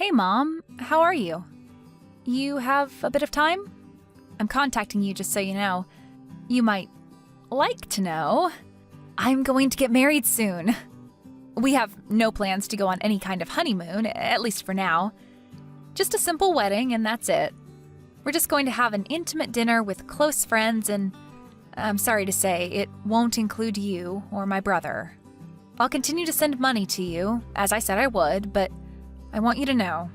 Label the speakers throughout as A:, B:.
A: Hey Mom, how are you? You have a bit of time? I'm contacting you just so you know. You might like to know. I'm going to get married soon. We have no plans to go on any kind of honeymoon, at least for now. Just a simple wedding and that's it. We're just going to have an intimate dinner with close friends and I'm sorry to say, it won't include you or my brother. I'll continue to send money to you, as I said I would, but I want you to know,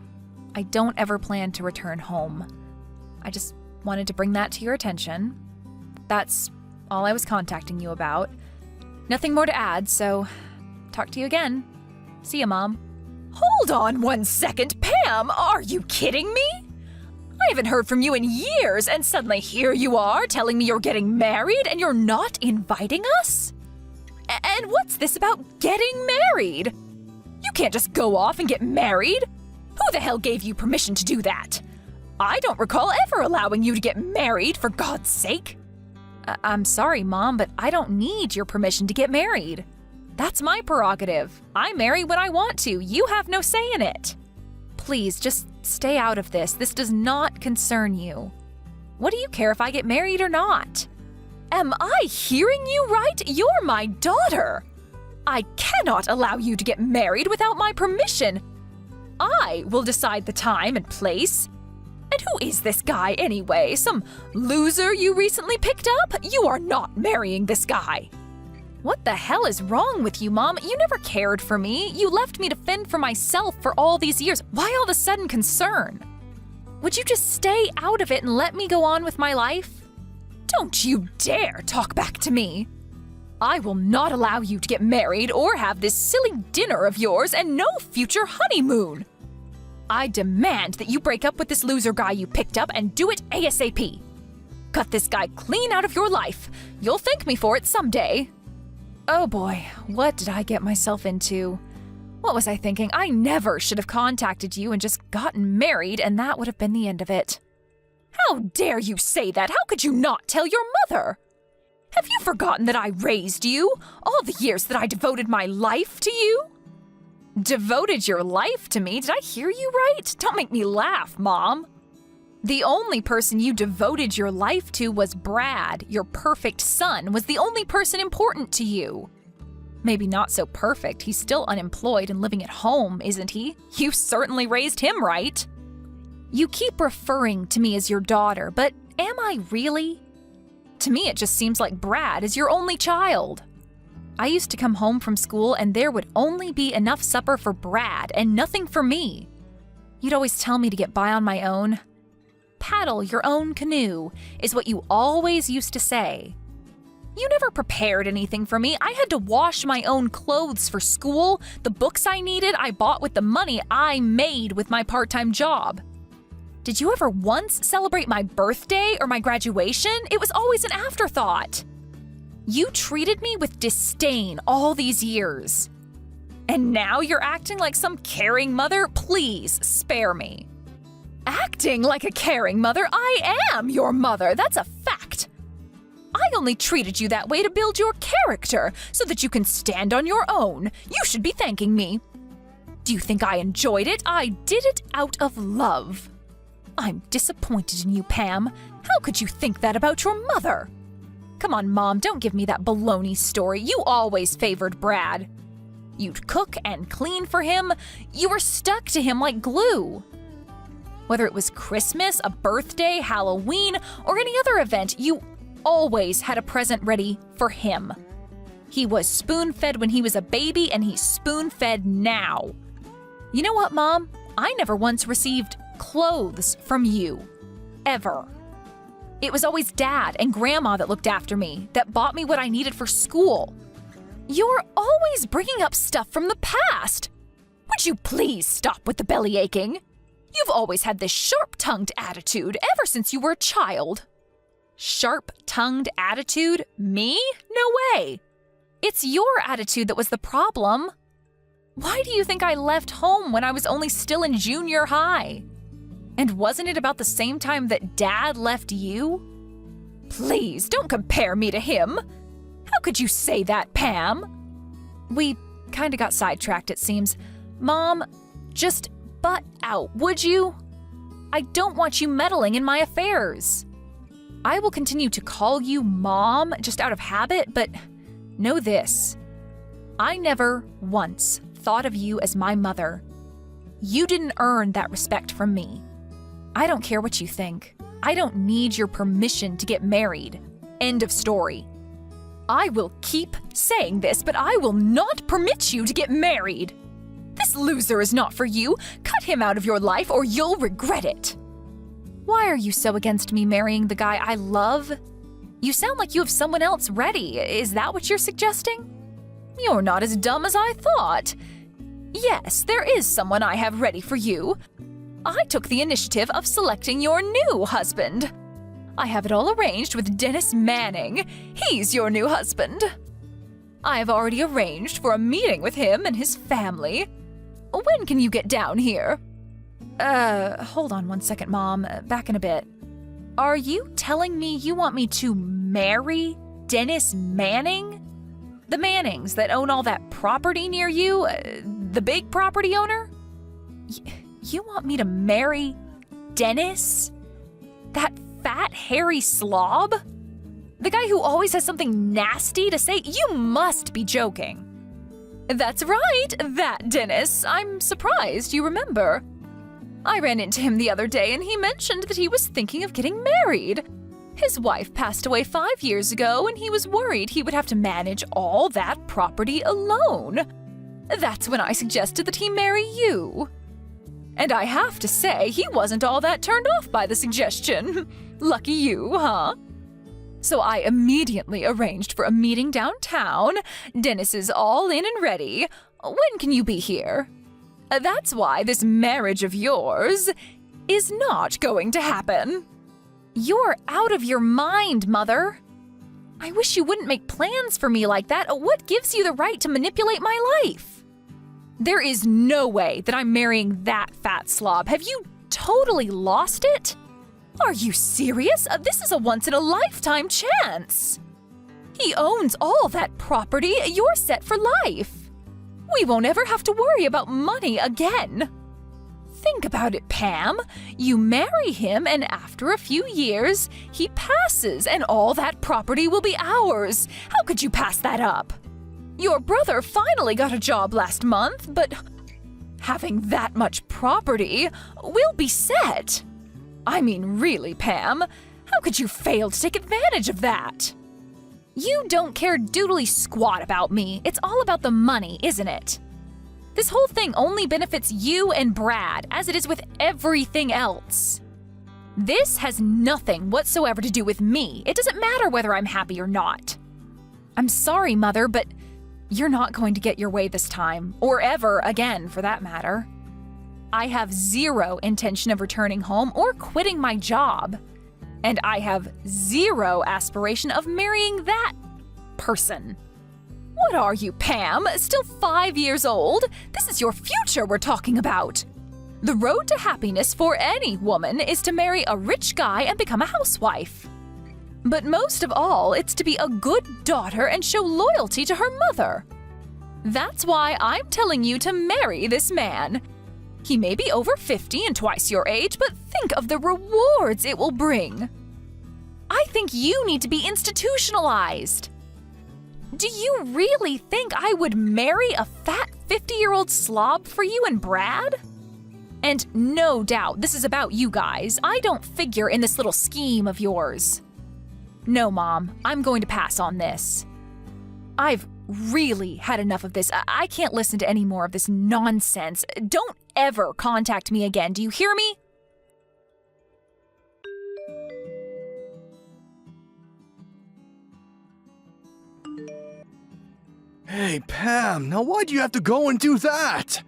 A: I don't ever plan to return home. I just wanted to bring that to your attention. That's all I was contacting you about. Nothing more to add, so talk to you again. See ya, Mom.
B: Hold on 1 second, Pam! Are you kidding me? I haven't heard from you in years, and suddenly here you are telling me you're getting married and you're not inviting us? And what's this about getting married? You can't just go off and get married. Who the hell gave you permission to do that? I don't recall ever allowing you to get married, for God's sake.
A: I'm sorry, Mom, but I don't need your permission to get married. That's my prerogative. I marry when I want to. You have no say in it. Please, just stay out of this. This does not concern you. What do you care if I get married or not?
B: Am I hearing you right? You're my daughter. I cannot allow you to get married without my permission. I will decide the time and place. And who is this guy anyway? Some loser you recently picked up? You are not marrying this guy.
A: What the hell is wrong with you, Mom? You never cared for me. You left me to fend for myself for all these years. Why all of a sudden concern? Would you just stay out of it and let me go on with my life?
B: Don't you dare talk back to me. I will not allow you to get married or have this silly dinner of yours and no future honeymoon. I demand that you break up with this loser guy you picked up and do it ASAP. Cut this guy clean out of your life. You'll thank me for it someday.
A: Oh boy, what did I get myself into? What was I thinking? I never should have contacted you and just gotten married, and that would have been the end of it.
B: How dare you say that? How could you not tell your mother? Have you forgotten that I raised you? All the years that I devoted my life to you?
A: Devoted your life to me? Did I hear you right? Don't make me laugh, Mom. The only person you devoted your life to was Brad. Your perfect son was the only person important to you. Maybe not so perfect. He's still unemployed and living at home, isn't he? You certainly raised him right. You keep referring to me as your daughter, but am I really? To me, it just seems like Brad is your only child. I used to come home from school and there would only be enough supper for Brad and nothing for me. You'd always tell me to get by on my own. Paddle your own canoe is what you always used to say. You never prepared anything for me. I had to wash my own clothes for school. The books I needed, I bought with the money I made with my part-time job. Did you ever once celebrate my birthday or my graduation? It was always an afterthought. You treated me with disdain all these years. And now you're acting like some caring mother? Please, spare me.
B: Acting like a caring mother? I am your mother, that's a fact. I only treated you that way to build your character, so that you can stand on your own. You should be thanking me. Do you think I enjoyed it? I did it out of love. I'm disappointed in you, Pam. How could you think that about your mother?
A: Come on, Mom, don't give me that baloney story. You always favored Brad. You'd cook and clean for him. You were stuck to him like glue. Whether it was Christmas, a birthday, Halloween, or any other event, you always had a present ready for him. He was spoon-fed when he was a baby, and he's spoon-fed now. You know what, Mom? I never once received clothes from you. Ever. It was always Dad and Grandma that looked after me, that bought me what I needed for school.
B: You're always bringing up stuff from the past. Would you please stop with the belly aching? You've always had this sharp-tongued attitude ever since you were a child.
A: Sharp-tongued attitude? Me? No way. It's your attitude that was the problem. Why do you think I left home when I was only still in junior high? And wasn't it about the same time that Dad left you?
B: Please, don't compare me to him. How could you say that, Pam?
A: We kinda got sidetracked, it seems. Mom, just butt out, would you? I don't want you meddling in my affairs. I will continue to call you Mom just out of habit, but know this. I never once thought of you as my mother. You didn't earn that respect from me. I don't care what you think. I don't need your permission to get married. End of story. I will keep saying this, but I will not permit you to get married. This loser is not for you. Cut him out of your life or you'll regret it. Why are you so against me marrying the guy I love? You sound like you have someone else ready. Is that what you're suggesting? You're not as dumb as I thought. Yes, there is someone I have ready for you. I took the initiative of selecting your new husband. I have it all arranged with Dennis Manning. He's your new husband. I have already arranged for a meeting with him and his family. When can you get down here? Hold on one second, Mom. Back in a bit. Are you telling me you want me to marry Dennis Manning? The Mannings that own all that property near you? The big property owner? You want me to marry Dennis? That fat, hairy slob? The guy who always has something nasty to say? You must be joking. That's right, that Dennis. I'm surprised you remember. I ran into him the other day and he mentioned that he was thinking of getting married. His wife passed away 5 years ago and he was worried he would have to manage all that property alone. That's when I suggested that he marry you. And I have to say, he wasn't all that turned off by the suggestion. Lucky you, huh? So I immediately arranged for a meeting downtown. Dennis is all in and ready. When can you be here? That's why this marriage of yours is not going to happen. You're out of your mind, Mother. I wish you wouldn't make plans for me like that. What gives you the right to manipulate my life? There is no way that I'm marrying that fat slob. Have you totally lost it? Are you serious? This is a once-in-a-lifetime chance. He owns all that property. You're set for life. We won't ever have to worry about money again. Think about it, Pam. You marry him, and after a few years, he passes, and all that property will be ours. How could you pass that up? Your brother finally got a job last month, but having that much property, we'll be set. I mean, really, Pam, how could you fail to take advantage of that? You don't care doodly squat about me. It's all about the money, isn't it? This whole thing only benefits you and Brad, as it is with everything else. This has nothing whatsoever to do with me. It doesn't matter whether I'm happy or not. I'm sorry, Mother, but you're not going to get your way this time, or ever again, for that matter. I have zero intention of returning home or quitting my job. And I have zero aspiration of marrying that person. What are you, Pam? Still 5 years old? This is your future we're talking about. The road to happiness for any woman is to marry a rich guy and become a housewife. But most of all, it's to be a good daughter and show loyalty to her mother. That's why I'm telling you to marry this man. He may be over 50 and twice your age, but think of the rewards it will bring. I think you need to be institutionalized. Do you really think I would marry a fat 50-year-old slob for you and Brad? And no doubt this is about you guys. I don't figure in this little scheme of yours. No, Mom, I'm going to pass on this. I've really had enough of this. I can't listen to any more of this nonsense. Don't ever contact me again. Do you hear me?
C: Hey, Pam, now why'd you have to go and do that?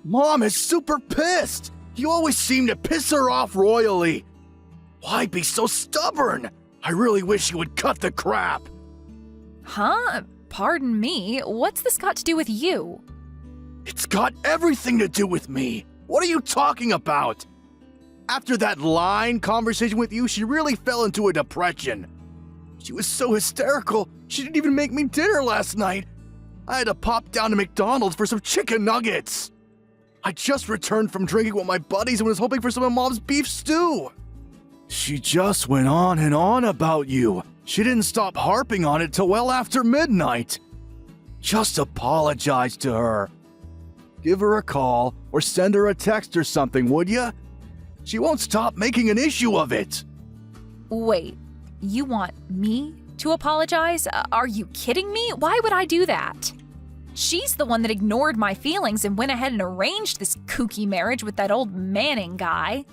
C: Mom is super pissed. You always seem to piss her off royally. Why be so stubborn? I really wish you would cut the crap.
A: Huh? Pardon me, what's this got to do with you?
C: It's got everything to do with me. What are you talking about? After that line conversation with you, she really fell into a depression. She was so hysterical, she didn't even make me dinner last night. I had to pop down to McDonald's for some chicken nuggets. I just returned from drinking with my buddies and was hoping for some of Mom's beef stew. She just went on and on about you. She didn't stop harping on it till well after midnight. Just apologize to her. Give her a call or send her a text or something, would ya? She won't stop making an issue of it.
A: Wait, you want me to apologize? Are you kidding me? Why would I do that? She's the one that ignored my feelings and went ahead and arranged this kooky marriage with that old Manning guy.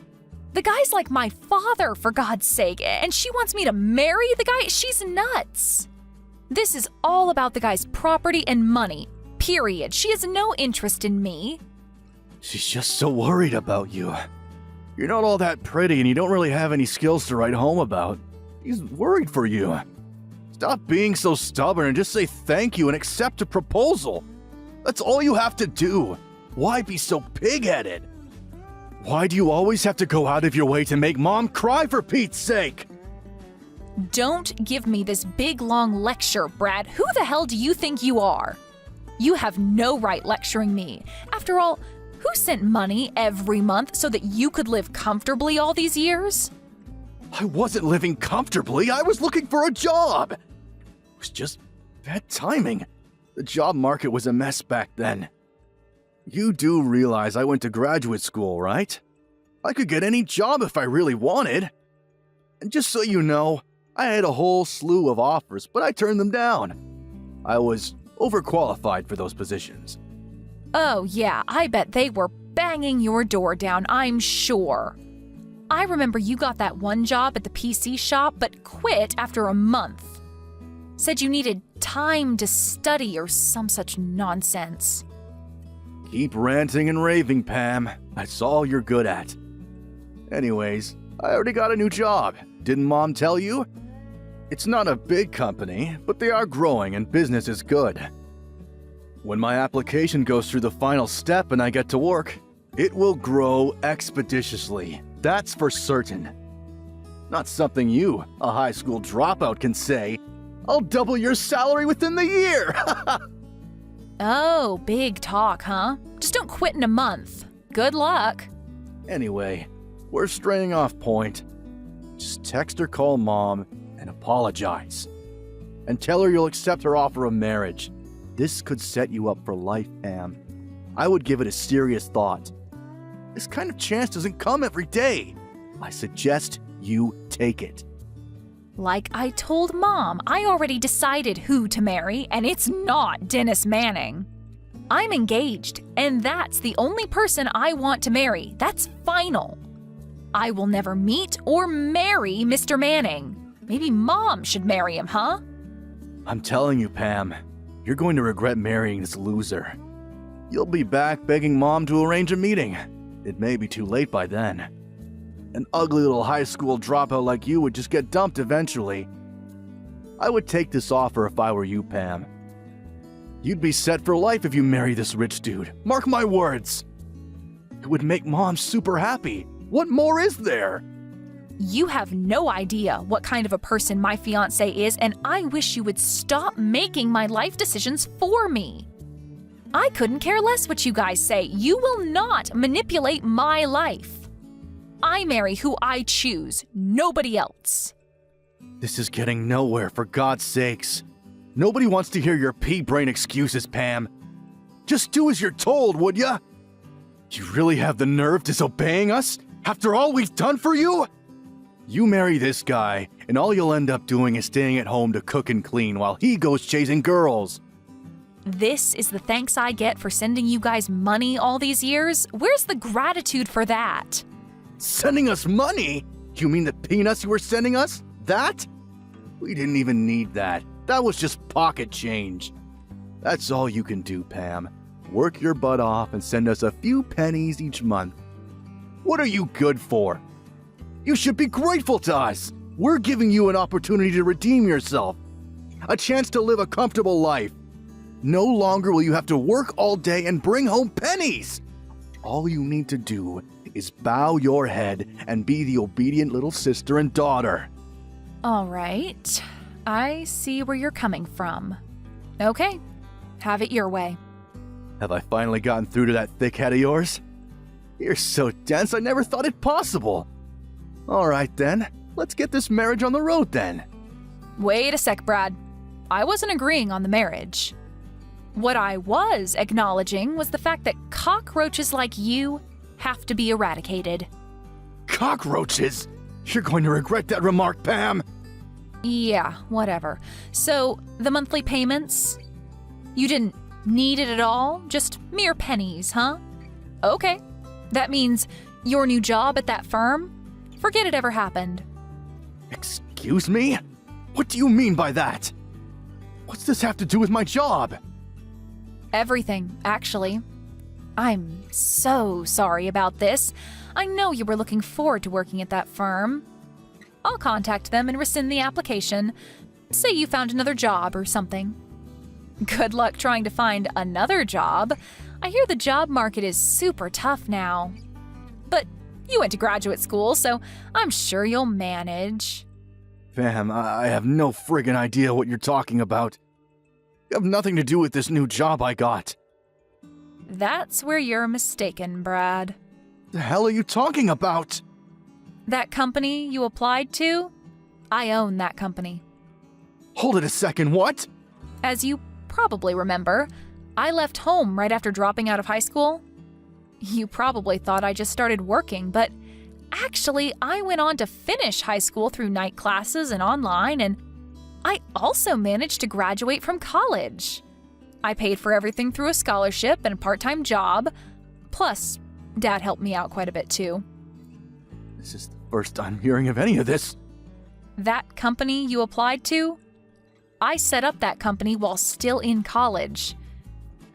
A: The guy's like my father, for God's sake, and she wants me to marry the guy? She's nuts. This is all about the guy's property and money, period. She has no interest in me.
C: She's just so worried about you. You're not all that pretty and you don't really have any skills to write home about. She's worried for you. Stop being so stubborn and just say thank you and accept a proposal. That's all you have to do. Why be so pig-headed? Why do you always have to go out of your way to make Mom cry, for Pete's sake?
A: Don't give me this big long lecture, Brad. Who the hell do you think you are? You have no right lecturing me. After all, who sent money every month so that you could live comfortably all these years?
C: I wasn't living comfortably. I was looking for a job. It was just bad timing. The job market was a mess back then. You do realize I went to graduate school, right? I could get any job if I really wanted. And just so you know, I had a whole slew of offers, but I turned them down. I was overqualified for those positions.
A: Oh yeah, I bet they were banging your door down, I'm sure. I remember you got that one job at the PC shop, but quit after a month. Said you needed time to study or some such nonsense.
C: Keep ranting and raving, Pam. That's all you're good at. Anyways, I already got a new job. Didn't Mom tell you? It's not a big company, but they are growing and business is good. When my application goes through the final step and I get to work, it will grow expeditiously. That's for certain. Not something you, a high school dropout, can say. I'll double your salary within the year!
A: Oh, big talk, huh? Just don't quit in a month. Good luck.
C: Anyway, we're straying off point. Just text or call Mom and apologize. And tell her you'll accept her offer of marriage. This could set you up for life, Pam. I would give it a serious thought. This kind of chance doesn't come every day. I suggest you take it.
A: Like I told Mom, I already decided who to marry, and it's not Dennis Manning. I'm engaged, and that's the only person I want to marry. That's final. I will never meet or marry Mr. Manning. Maybe Mom should marry him, huh?
C: I'm telling you, Pam, you're going to regret marrying this loser. You'll be back begging Mom to arrange a meeting. It may be too late by then. An ugly little high school dropout like you would just get dumped eventually. I would take this offer if I were you, Pam. You'd be set for life if you marry this rich dude. Mark my words. It would make Mom super happy. What more is there?
A: You have no idea what kind of a person my fiancé is, and I wish you would stop making my life decisions for me. I couldn't care less what you guys say. You will not manipulate my life. I marry who I choose, nobody else.
C: This is getting nowhere, for God's sakes. Nobody wants to hear your pea-brain excuses, Pam. Just do as you're told, would ya? You really have the nerve disobeying us? After all we've done for you? You marry this guy, and all you'll end up doing is staying at home to cook and clean while he goes chasing girls.
A: This is the thanks I get for sending you guys money all these years? Where's the gratitude for that?
C: Sending us money? You mean the peanuts you were sending us? That? We didn't even need that. That was just pocket change. That's all you can do, Pam. Work your butt off and send us a few pennies each month. What are you good for? You should be grateful to us. We're giving you an opportunity to redeem yourself. A chance to live a comfortable life. No longer will you have to work all day and bring home pennies. All you need to do is bow your head and be the obedient little sister and daughter.
A: All right. I see where you're coming from. Okay, have it your way.
C: Have I finally gotten through to that thick head of yours? You're so dense I never thought it possible. Alright then, let's get this marriage on the road then.
A: Wait a sec, Brad. I wasn't agreeing on the marriage. What I was acknowledging was the fact that cockroaches like you have to be eradicated.
C: Cockroaches? You're going to regret that remark, Pam!
A: Yeah, whatever. So, the monthly payments? You didn't need it at all? Just mere pennies, huh? Okay. That means your new job at that firm? Forget it ever happened.
C: Excuse me? What do you mean by that? What's this have to do with my job?
A: Everything, actually. I'm so sorry about this. I know you were looking forward to working at that firm. I'll contact them and rescind the application. Say you found another job or something. Good luck trying to find another job. I hear the job market is super tough now. But you went to graduate school, so I'm sure you'll manage.
C: Pam, I have no friggin' idea what you're talking about. You have nothing to do with this new job I got.
A: That's where you're mistaken, Brad.
C: The hell are you talking about?
A: That company you applied to? I own that company.
C: Hold it a second, what?
A: As you probably remember, I left home right after dropping out of high school. You probably thought I just started working, but actually, I went on to finish high school through night classes and online, and I also managed to graduate from college. I paid for everything through a scholarship and a part-time job. Plus, Dad helped me out quite a bit too.
C: This is the first I'm hearing of any of this.
A: That company you applied to? I set up that company while still in college.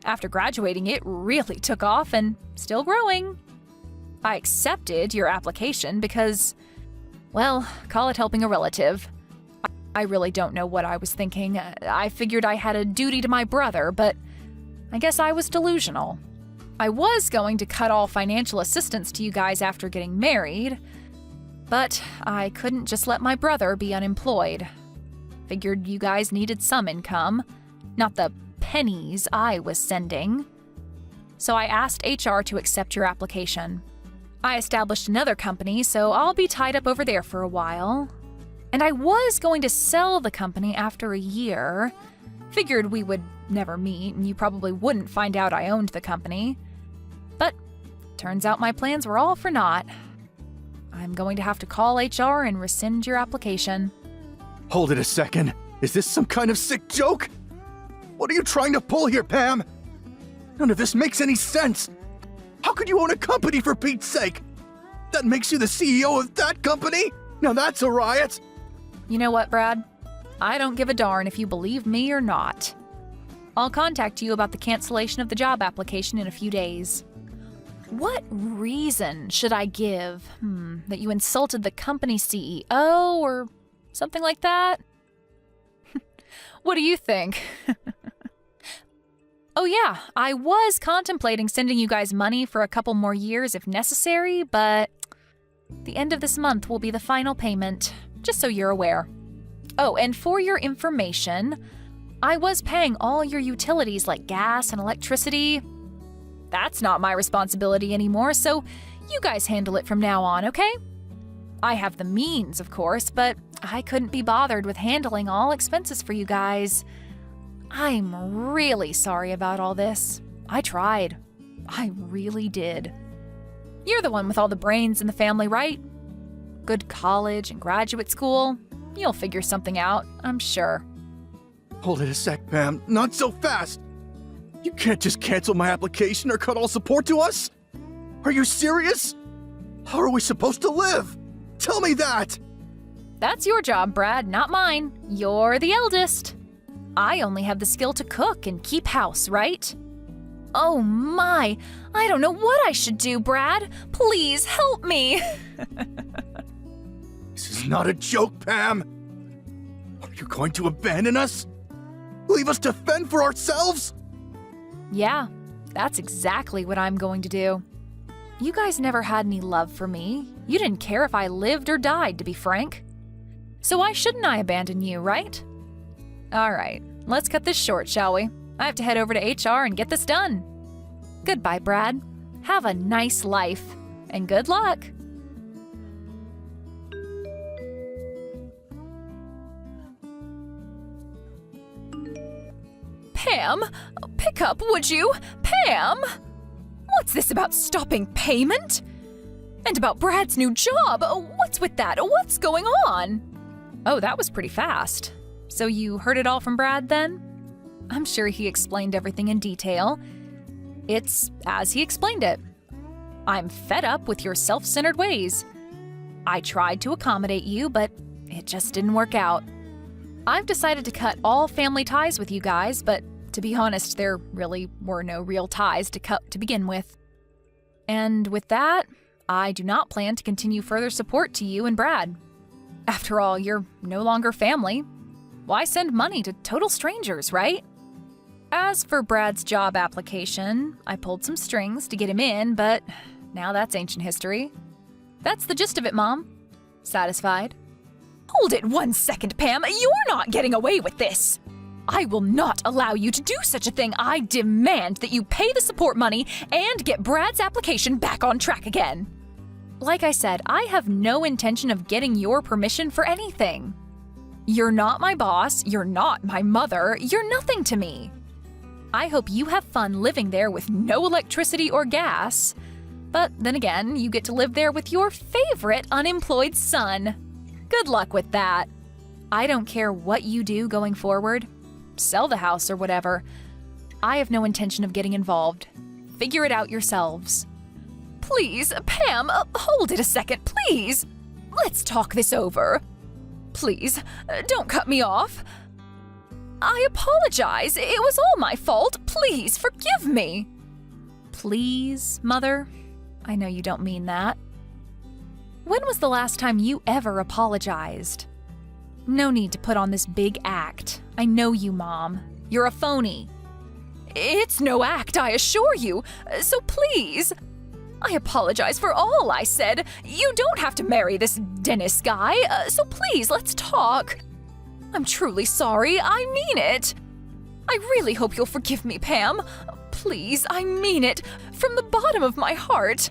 A: After graduating, it really took off and still growing. I accepted your application because, well, call it helping a relative. I really don't know what I was thinking. I figured I had a duty to my brother, but I guess I was delusional. I was going to cut all financial assistance to you guys after getting married, but I couldn't just let my brother be unemployed. Figured you guys needed some income, not the pennies I was sending. So I asked HR to accept your application. I established another company, so I'll be tied up over there for a while. And I was going to sell the company after a year. Figured we would never meet, and you probably wouldn't find out I owned the company. But turns out my plans were all for naught. I'm going to have to call HR and rescind your application.
C: Hold it a second. Is this some kind of sick joke? What are you trying to pull here, Pam? None of this makes any sense. How could you own a company, for Pete's sake? That makes you the CEO of that company? Now that's a riot.
A: You know what, Brad? I don't give a darn if you believe me or not. I'll contact you about the cancellation of the job application in a few days. What reason should I give? That you insulted the company CEO or something like that? What do you think? Oh yeah, I was contemplating sending you guys money for a couple more years if necessary, but the end of this month will be the final payment, just so you're aware. Oh, and for your information, I was paying all your utilities like gas and electricity. That's not my responsibility anymore, so you guys handle it from now on, okay? I have the means, of course, but I couldn't be bothered with handling all expenses for you guys. I'm really sorry about all this. I tried. I really did. You're the one with all the brains in the family, right? Good college and graduate school. You'll figure something out, I'm sure.
C: Hold it a sec, Pam. Not so fast. You can't just cancel my application or cut all support to us. Are you serious? How are we supposed to live? Tell me that.
A: That's your job, Brad, not mine. You're the eldest. I only have the skill to cook and keep house, right? Oh my, I don't know what I should do, Brad. Please help me.
C: This is not a joke, Pam. Are you going to abandon us? Leave us to fend for ourselves?
A: Yeah, that's exactly what I'm going to do. You guys never had any love for me. You didn't care if I lived or died, to be frank. So why shouldn't I abandon you, right? All right, let's cut this short, shall we? I have to head over to HR and get this done. Goodbye, Brad. Have a nice life, and good luck.
B: Pam, pick up, would you? Pam! What's this about stopping payment? And about Brad's new job? What's with that? What's going on?
A: Oh, that was pretty fast. So you heard it all from Brad then? I'm sure he explained everything in detail. It's as he explained it. I'm fed up with your self-centered ways. I tried to accommodate you, but it just didn't work out. I've decided to cut all family ties with you guys, but to be honest, there really were no real ties to cut to begin with. And with that, I do not plan to continue further support to you and Brad. After all, you're no longer family. Why send money to total strangers, right? As for Brad's job application, I pulled some strings to get him in, but now that's ancient history. That's the gist of it, Mom. Satisfied?
B: Hold it 1 second, Pam. You're not getting away with this. I will not allow you to do such a thing. I demand that you pay the support money and get Brad's application back on track again.
A: Like I said, I have no intention of getting your permission for anything. You're not my boss, you're not my mother, you're nothing to me. I hope you have fun living there with no electricity or gas. But then again, you get to live there with your favorite unemployed son. Good luck with that. I don't care what you do going forward. Sell the house or whatever. I have no intention of getting involved. Figure it out yourselves.
B: Please, Pam, hold it a second, please. Let's talk this over. Please, don't cut me off. I apologize. It was all my fault. Please, forgive me.
A: Please, Mother? I know you don't mean that. When was the last time you ever apologized? No need to put on this big act. I know you, Mom. You're a phony.
B: It's no act, I assure you. So please. I apologize for all I said. You don't have to marry this Dennis guy, so please, let's talk. I'm truly sorry. I mean it. I really hope you'll forgive me, Pam. Please, I mean it. From the bottom of my heart.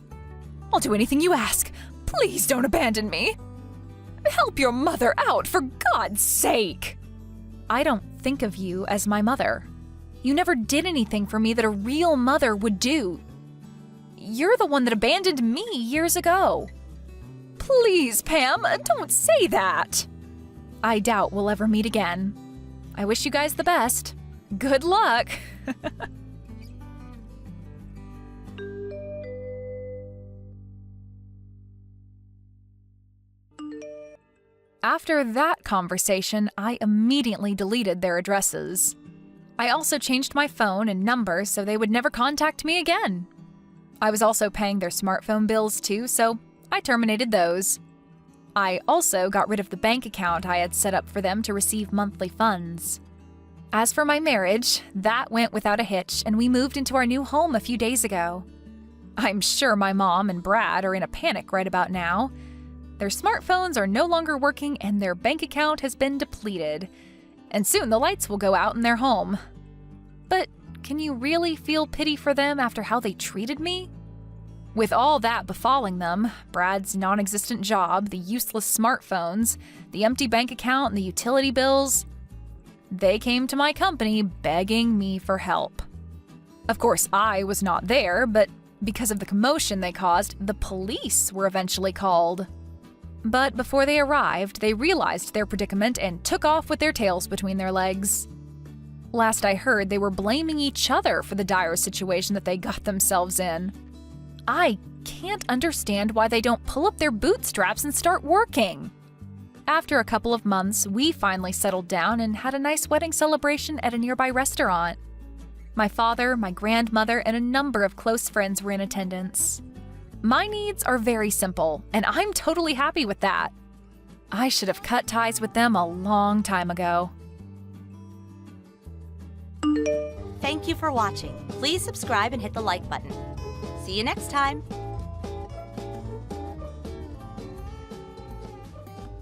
B: I'll do anything you ask. Please don't abandon me. Help your mother out, for God's sake.
A: I don't think of you as my mother. You never did anything for me that a real mother would do. You're the one that abandoned me years ago.
B: Please, Pam, don't say that.
A: I doubt we'll ever meet again. I wish you guys the best. Good luck. After that conversation, I immediately deleted their addresses. I also changed my phone and number so they would never contact me again. I was also paying their smartphone bills too, so I terminated those. I also got rid of the bank account I had set up for them to receive monthly funds. As for my marriage, that went without a hitch, and we moved into our new home a few days ago. I'm sure my mom and Brad are in a panic right about now. Their smartphones are no longer working and their bank account has been depleted. And soon the lights will go out in their home. But can you really feel pity for them after how they treated me? With all that befalling them, Brad's non-existent job, the useless smartphones, the empty bank account, and the utility bills, they came to my company begging me for help. Of course, I was not there, but because of the commotion they caused, the police were eventually called. But before they arrived, they realized their predicament and took off with their tails between their legs. Last I heard, they were blaming each other for the dire situation that they got themselves in. I can't understand why they don't pull up their bootstraps and start working. After a couple of months, we finally settled down and had a nice wedding celebration at a nearby restaurant. My father, my grandmother, and a number of close friends were in attendance. My needs are very simple, and I'm totally happy with that. I should have cut ties with them a long time ago.
D: Thank you for watching. Please subscribe and hit the like button. See you next time.